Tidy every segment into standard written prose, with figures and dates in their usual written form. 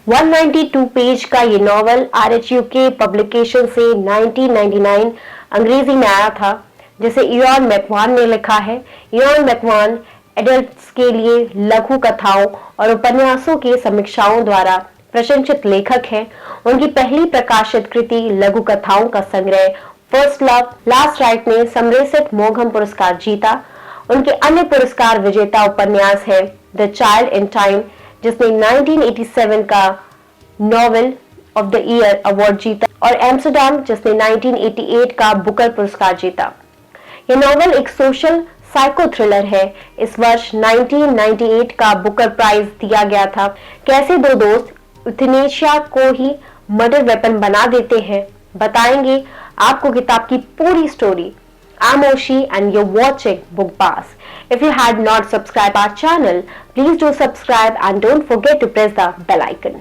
192 page का ये novel RHU के पब्लिकेशन से 1999 अंग्रेजी में आया था, जिसे इयॉन मैकवान ने लिखा है। इयॉन मैकवान एडल्ट्स के लिए लघु कथाओं और उपन्यासों की समीक्षाओं द्वारा प्रशंसित लेखक हैं। उनकी पहली प्रकाशित कृति लघु कथाओं का संग्रह फर्स्ट लव लास्ट राइट ने समरसेट मौघम पुरस्कार जीता। उनके अन्य पुरस्कार विजेता उपन्यास है द चाइल्ड इन टाइम, जिसने 1987 का novel of the year award जीता, और एम्स्टर्डम, जिसने 1988 का बुकर पुरस्कार जीता। यह नॉवेल एक सोशल साइको थ्रिलर है। इस वर्ष 1998 का बुकर प्राइज दिया गया था। कैसे दो दोस्त यूथनेशिया को ही मर्डर वेपन बना देते हैं, बताएंगे आपको किताब की पूरी story. I'm Oshi and you're watching Book Pass. If you had not subscribed our channel, please do subscribe and don't forget to press the bell icon.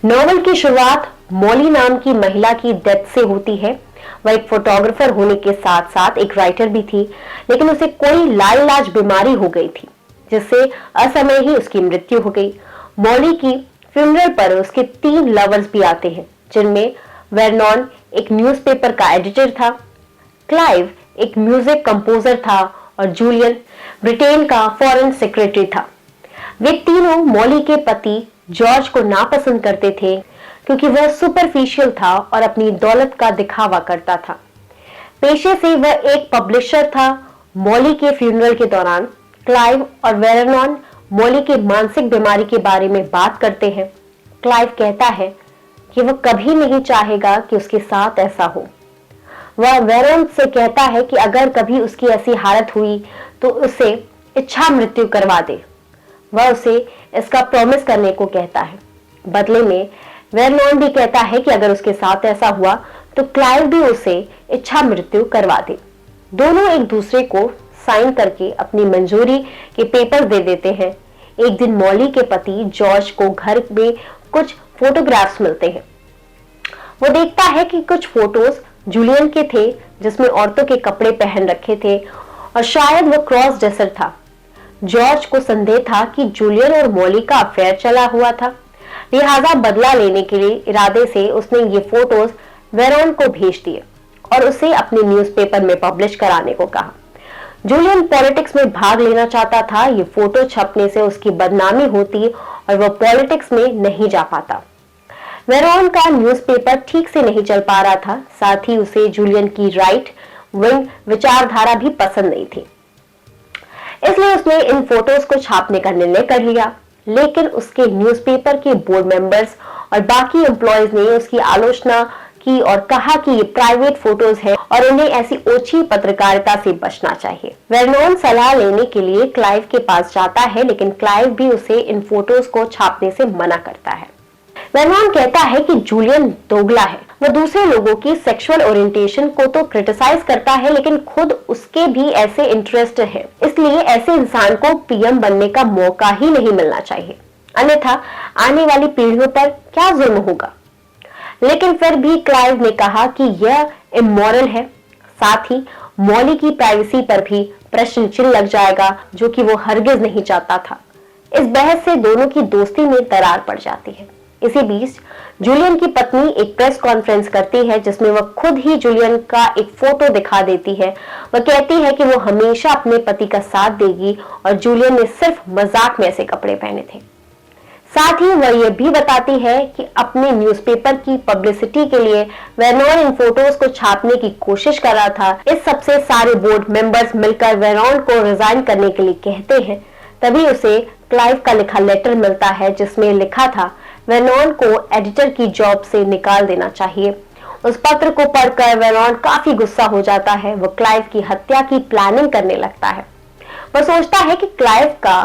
Novel की शुरुआत मॉली नाम की महिला की डेथ से होती है। वह एक फोटोग्राफर होने के साथ साथ एक राइटर भी थी, लेकिन उसे कोई लाइलाज बीमारी हो गई थी, जिससे असमय ही उसकी मृत्यु हो गई। मॉली की फ्यूनरल पर उसके 3 लवर्स भी आते हैं, जिनमें वेरनॉन एक न्यूज़पेपर का एडिटर था, क्लाइव एक म्यूजिक कंपोजर था और जूलियन ब्रिटेन का फॉरेन सेक्रेटरी था। वे तीनों मॉली के पति जॉर्ज को नापसंद करते थे, क्योंकि वह सुपरफिशियल था और अपनी दौलत का दिखावा करता था। पेशे से वह एक पब्लिशर था। मॉली के फ्यूनरल के दौरान क्लाइव और वेरनॉन मॉली की मानसिक बीमारी के बारे में बात करते हैं। क्लाइव कहता है कि वह कभी नहीं चाहेगा कि उसके साथ ऐसा हो। वह वेरनॉन से कहता है कि अगर कभी उसकी ऐसी हालत हुई तो उसे इच्छा मृत्यु करवा दे। वह उसे इसका प्रॉमिस करने को कहता है। बदले में वेरनॉन भी कहता है कि अगर उसके साथ ऐसा हुआ तो क्लाइव भी उसे इच्छा मृत्यु करवा दे। दोनों एक दूसरे को साइन करके अपनी मंजूरी के पेपर दे देते हैं। एक दिन मॉली के पति जॉर्ज को घर में कुछ फोटोग्राफ्स मिलते हैं। वो देखता है कि कुछ फोटोज जूलियन के थे, जिसमें औरतों के कपड़े पहन रखे थे और शायद वो क्रॉस ड्रेसर था। जॉर्ज को संदेह था कि जूलियन और मॉली का अफेयर चला हुआ था, लिहाजा बदला लेने के लिए इरादे से उसने ये फोटोज वेरॉन को भेज दिए और उसे अपने न्यूज़पेपर में पब्लिश कराने को कहा। जूलियन पॉलिटिक्स में भाग लेना चाहता था। ये फोटो छपने से उसकी बदनामी होती और वह पॉलिटिक्स में नहीं जा पाता। वेरॉन का न्यूज़पेपर ठीक से नहीं चल पा रहा था, साथ ही उसे जूलियन की राइट विंग विचारधारा भी पसंद नहीं थी। इसलिए उसने इन फोटोज को छापने का निर्णय कर लिया, लेकिन उसके न्यूज़पेपर के बोर्ड मेंबर्स और बाकी एम्प्लॉयज ने उसकी आलोचना की और कहा कि ये प्राइवेट फोटोज है और उन्हें ऐसी ओछी पत्रकारिता से बचना चाहिए। वेरनॉन सलाह लेने के लिए क्लाइव के पास जाता है, लेकिन क्लाइव भी उसे इन फोटोज को छापने से मना करता है। वेरनॉन कहता है कि जूलियन दोगला है। वह दूसरे लोगों की सेक्सुअल ओरिएंटेशन को तो क्रिटिसाइज करता है, लेकिन खुद उसके भी ऐसे इंटरेस्ट है, इसलिए ऐसे इंसान को पीएम बनने का मौका ही नहीं मिलना चाहिए, अन्यथा आने वाली पीढ़ियों पर क्या जुल्म होगा। लेकिन फिर भी क्लाइव ने कहा कि यह इमोरल है। साथ ही मॉली की प्राइवेसी पर भी प्रश्न चिन्ह लग जाएगा, जो कि वो हरगिज नहीं चाहता था। इस बहस से दोनों की दोस्ती में दरार पड़ जाती है। इसी बीच जूलियन की पत्नी एक प्रेस कॉन्फ्रेंस करती है, जिसमें वह खुद ही जूलियन का एक फोटो दिखा देती है। वह कहती है कि वो हमेशा अपने पति का साथ देगी और जूलियन ने सिर्फ मजाक में ऐसे कपड़े पहने थे। साथ ही वह यह भी बताती है कि अपने न्यूज़पेपर की पब्लिसिटी के लिए वेरनॉन इन फोटोज को छापने की कोशिश कर रहा था। इस सबसे सारे बोर्ड मेंबर्स मिलकर वेरनॉन को रिजाइन करने के लिए कहते हैं। तभी उसे क्लाइव का लिखा लेटर मिलता है, जिसमें लिखा था वेरनॉन को एडिटर की जॉब से निकाल देना चाहिए। उस पत्र को पढ़कर वेरनॉन काफी गुस्सा हो जाता है। वह क्लाइव की हत्या की प्लानिंग करने लगता है। वह सोचता है कि क्लाइव का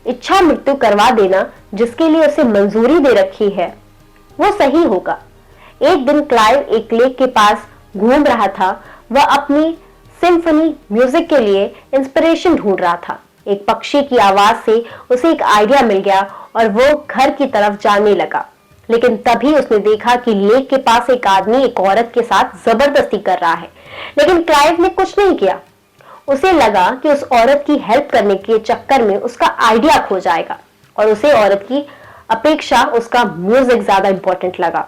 इच्छा मृत्यु करवा देना, जिसके लिए उसे मंजूरी दे रखी है, वो सही होगा। एक दिन क्लाइव एक लेक के पास घूम रहा था। वह अपनी सिम्फनी म्यूजिक के लिए इंस्पिरेशन ढूंढ रहा था। एक पक्षी की आवाज से उसे एक आइडिया मिल गया और वो घर की तरफ जाने लगा। लेकिन तभी उसने देखा कि लेक के पास एक आदमी एक औरत के साथ जबरदस्ती कर रहा है, लेकिन क्लाइव ने कुछ नहीं किया। उसे लगा कि उस औरत की हेल्प करने के चक्कर में उसका आइडिया खो जाएगा और उसे औरत की अपेक्षा उसका म्यूजिक ज्यादा इंपॉर्टेंट लगा।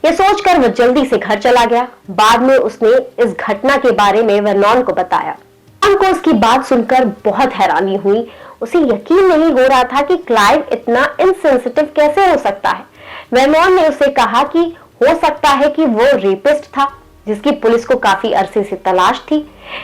यह सोचकर वह जल्दी से घर चला गया। बाद में उसने इस घटना के बारे में वर्नॉन को बताया। वर्नॉन को उसकी बात सुनकर बहुत हैरानी हुई। उसे यकीन नहीं हो रहा था कि क्लाइव इतना इनसेंसिटिव कैसे हो सकता है। वर्नॉन ने उसे कहा कि हो सकता है कि वो रेपिस्ट था जिसकी पुलिस को काफी अरसे से तलाश थी,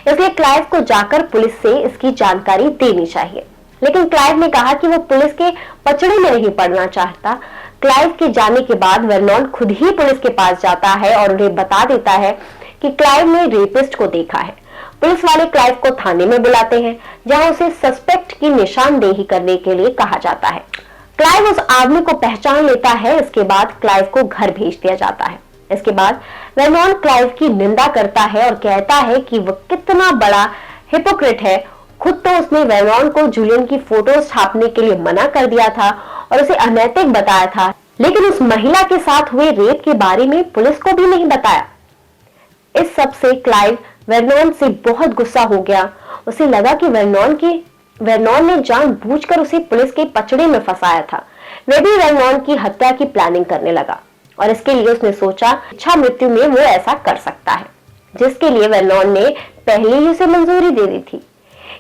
इसलिए क्लाइव को जाकर पुलिस से इसकी जानकारी देनी चाहिए। लेकिन क्लाइव ने कहा कि वो पुलिस के पचड़े में नहीं पड़ना चाहता। क्लाइव के जाने के बाद वर्नॉन खुद ही पुलिस के पास जाता है और उन्हें बता देता है कि क्लाइव ने रेपिस्ट को देखा है। पुलिस वाले क्लाइव को थाने में बुलाते हैं, जहां उसे सस्पेक्ट की निशानदेही करने के लिए कहा जाता है। क्लाइव उस आदमी को पहचान लेता है। इसके बाद क्लाइव को घर भेज दिया जाता है। इसके बाद वर्नॉन क्लाइव की निंदा करता है और कहता है कि वह कितना बड़ा हिपोक्रेट है। खुद तो उसने वर्नॉन को जूलियन की फोटोज छापने के लिए मना कर दिया था और उसे अनैतिक बताया था, लेकिन उस महिला के साथ हुए रेप के बारे में पुलिस को भी नहीं बताया। इस सब से क्लाइव वर्नॉन से बहुत गुस्सा हो गया। उसे लगा कि वर्नॉन ने जानबूझकर उसे पुलिस के पचड़े में फंसाया था। वह भी वर्नॉन की हत्या की प्लानिंग करने लगा और इसके लिए उसने सोचा इच्छा मृत्यु में वो ऐसा कर सकता है, जिसके लिए वर्नॉन ने पहले ही उसे मंजूरी दे दी थी।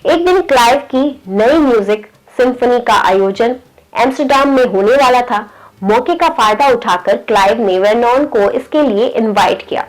एक दिन क्लाइव की नई म्यूजिक सिम्फनी का आयोजन एम्स्टर्डम में होने वाला था। मौके का फायदा उठाकर क्लाइव ने वर्नॉन को इसके लिए इनवाइट किया,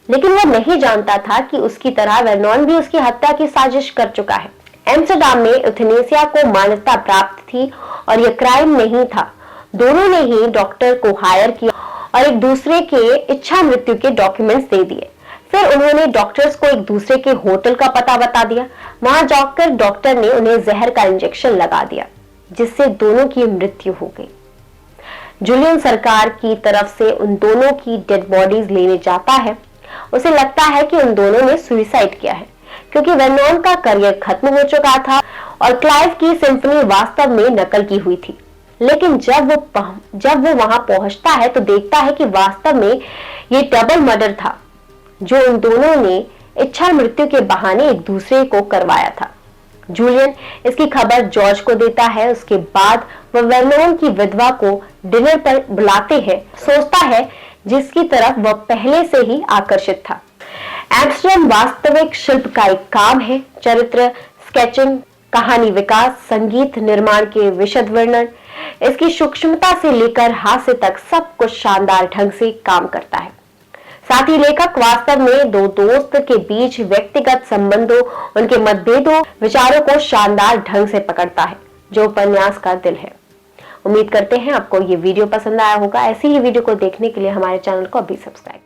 लेकिन वह नहीं जानता था कि उसकी तरह वर्नॉन भी उसकी हत्या की साजिश कर चुका है। एम्स्टर्डम में यूथेनेसिया को मान्यता प्राप्त थी और यह क्राइम नहीं था। दोनों ने ही डॉक्टर को हायर किया और एक दूसरे के इच्छा मृत्यु के डॉक्यूमेंट्स दे दिए। फिर उन्होंने डॉक्टर्स को एक दूसरे के होटल का पता बता दिया। वहां जाकर डॉक्टर ने उन्हें जहर का इंजेक्शन लगा दिया, जिससे दोनों की मृत्यु हो गई। जूलियन सरकार की तरफ से उन दोनों की डेड बॉडीज लेने जाता है। उसे लगता है कि उन दोनों ने सुसाइड किया है, क्योंकि वर्नॉन का करियर खत्म हो चुका था और क्लाइव की सिम्फनी वास्तव में नकल की हुई थी। लेकिन जब वो वहां पहुंचता है तो देखता है कि वास्तव में ये डबल मर्डर था, जो उन दोनों ने इच्छा मृत्यु के बहाने एक दूसरे को करवाया था। जूलियन इसकी खबर जॉर्ज को देता है। उसके बाद वह वर्नॉन की विधवा को डिनर पर बुलाते हैं, सोचता है जिसकी तरफ वह पहले से ही आकर्षित था। एम्स्टर्डम वास्तविक शिल्प का एक काम है। चरित्र स्केचिंग, कहानी विकास, संगीत निर्माण के विशद वर्णन, इसकी सूक्ष्मता से लेकर हास्य तक सब कुछ शानदार ढंग से काम करता है। साथ ही लेखक वास्तव में दो दोस्त के बीच व्यक्तिगत संबंधों, उनके मतभेदों, विचारों को शानदार ढंग से पकड़ता है, जो उपन्यास का दिल है। उम्मीद करते हैं आपको ये वीडियो पसंद आया होगा। ऐसी ही वीडियो को देखने के लिए हमारे चैनल को अभी सब्सक्राइब